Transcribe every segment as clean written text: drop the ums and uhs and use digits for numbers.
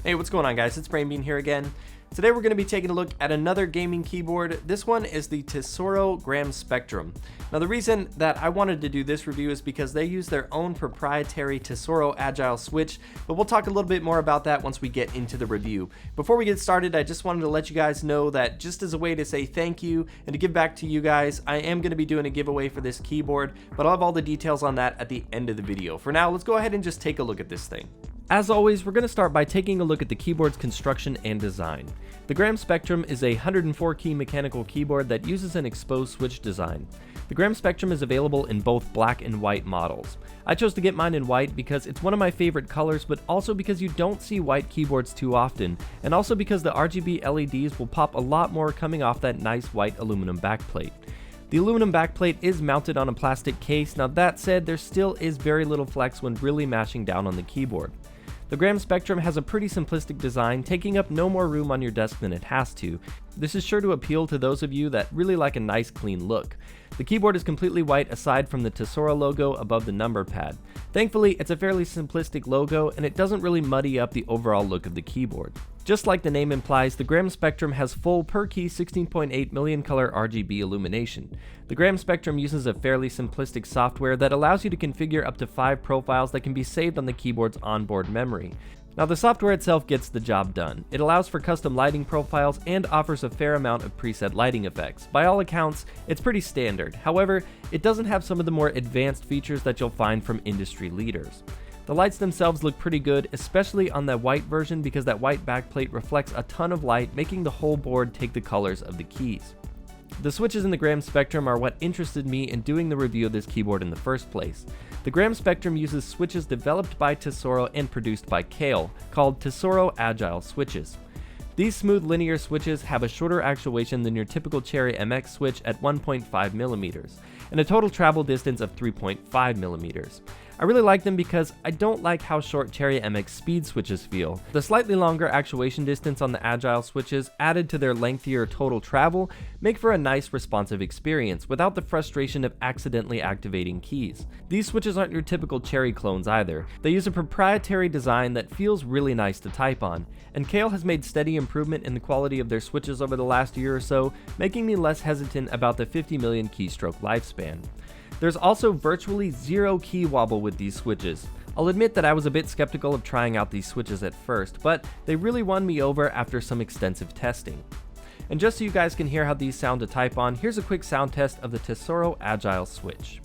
Hey, what's going on, guys? It's Brainbean here again. Today we're going to be taking a look at another gaming keyboard. This one is the Tesoro Gram Spectrum. Now, the reason that I wanted to do this review is because they use their own proprietary Tesoro Agile Switch, but we'll talk a little bit more about that once we get into the review. Before we get started, I just wanted to let you guys know that just as a way to say thank you and to give back to you guys, I am going to be doing a giveaway for this keyboard, but I'll have all the details on that at the end of the video. For now, let's go ahead and just take a look at this thing. As always, we're going to start by taking a look at the keyboard's construction and design. The Gram Spectrum is a 104 key mechanical keyboard that uses an exposed switch design. The Gram Spectrum is available in both black and white models. I chose to get mine in white because it's one of my favorite colors, but also because you don't see white keyboards too often, and also because the RGB LEDs will pop a lot more coming off that nice white aluminum backplate. The aluminum backplate is mounted on a plastic case. Now that said, there still is very little flex when really mashing down on the keyboard. The Gram Spectrum has a pretty simplistic design, taking up no more room on your desk than it has to. This is sure to appeal to those of you that really like a nice clean look. The keyboard is completely white aside from the Tesoro logo above the number pad. Thankfully, it's a fairly simplistic logo and it doesn't really muddy up the overall look of the keyboard. Just like the name implies, the Gram Spectrum has full per-key 16.8 million color RGB illumination. The Gram Spectrum uses a fairly simplistic software that allows you to configure up to 5 profiles that can be saved on the keyboard's onboard memory. Now, the software itself gets the job done. It allows for custom lighting profiles and offers a fair amount of preset lighting effects. By all accounts, it's pretty standard. However, it doesn't have some of the more advanced features that you'll find from industry leaders. The lights themselves look pretty good, especially on the white version because that white backplate reflects a ton of light, making the whole board take the colors of the keys. The switches in the Gram Spectrum are what interested me in doing the review of this keyboard in the first place. The Gram Spectrum uses switches developed by Tesoro and produced by Kale, called Tesoro Agile Switches. These smooth linear switches have a shorter actuation than your typical Cherry MX switch at 1.5mm, and a total travel distance of 3.5mm. I really like them because I don't like how short Cherry MX speed switches feel. The slightly longer actuation distance on the Agile switches, added to their lengthier total travel, make for a nice responsive experience without the frustration of accidentally activating keys. These switches aren't your typical Cherry clones either. They use a proprietary design that feels really nice to type on, and Kale has made steady improvement in the quality of their switches over the last year or so, making me less hesitant about the 50 million keystroke lifespan. There's also virtually zero key wobble with these switches. I'll admit that I was a bit skeptical of trying out these switches at first, but they really won me over after some extensive testing. And just so you guys can hear how these sound to type on, here's a quick sound test of the Tesoro Agile Switch.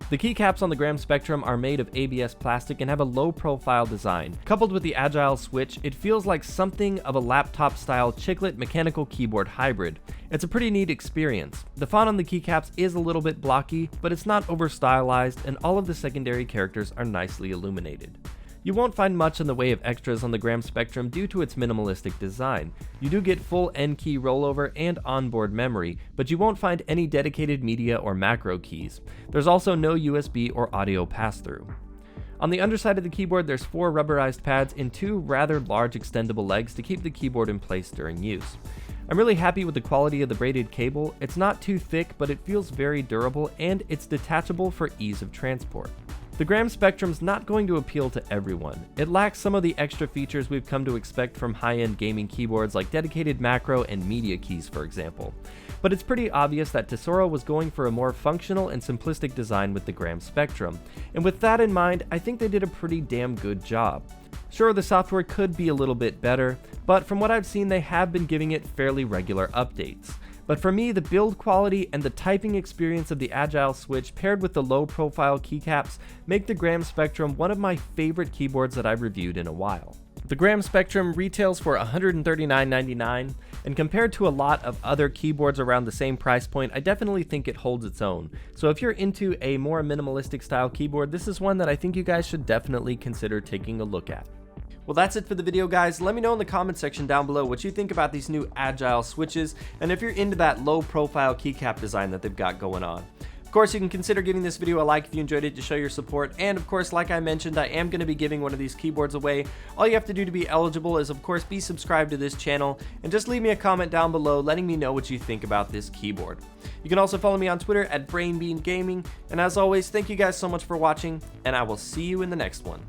The keycaps on the Gram Spectrum are made of ABS plastic and have a low-profile design. Coupled with the Agile Switch, it feels like something of a laptop-style chiclet mechanical keyboard hybrid. It's a pretty neat experience. The font on the keycaps is a little bit blocky, but it's not over-stylized, and all of the secondary characters are nicely illuminated. You won't find much in the way of extras on the Gram Spectrum due to its minimalistic design. You do get full N-key rollover and onboard memory, but you won't find any dedicated media or macro keys. There's also no USB or audio pass-through. On the underside of the keyboard, there's 4 rubberized pads and 2 rather large extendable legs to keep the keyboard in place during use. I'm really happy with the quality of the braided cable. It's not too thick, but it feels very durable, and it's detachable for ease of transport. The Gram Spectrum's not going to appeal to everyone. It lacks some of the extra features we've come to expect from high-end gaming keyboards like dedicated macro and media keys, for example. But it's pretty obvious that Tesoro was going for a more functional and simplistic design with the Gram Spectrum. And with that in mind, I think they did a pretty damn good job. Sure, the software could be a little bit better, but from what I've seen, they have been giving it fairly regular updates. But for me, the build quality and the typing experience of the Agile Switch paired with the low-profile keycaps make the Gram Spectrum one of my favorite keyboards that I've reviewed in a while. The Gram Spectrum retails for $139.99, and compared to a lot of other keyboards around the same price point, I definitely think it holds its own. So if you're into a more minimalistic style keyboard, this is one that I think you guys should definitely consider taking a look at. Well, that's it for the video, guys. Let me know in the comment section down below what you think about these new Agile switches, and if you're into that low profile keycap design that they've got going on. Of course, you can consider giving this video a like if you enjoyed it to show your support, and of course, like I mentioned, I am going to be giving one of these keyboards away. All you have to do to be eligible is, of course, be subscribed to this channel, and just leave me a comment down below letting me know what you think about this keyboard. You can also follow me on Twitter at BrainBeanGaming, and as always, thank you guys so much for watching, and I will see you in the next one.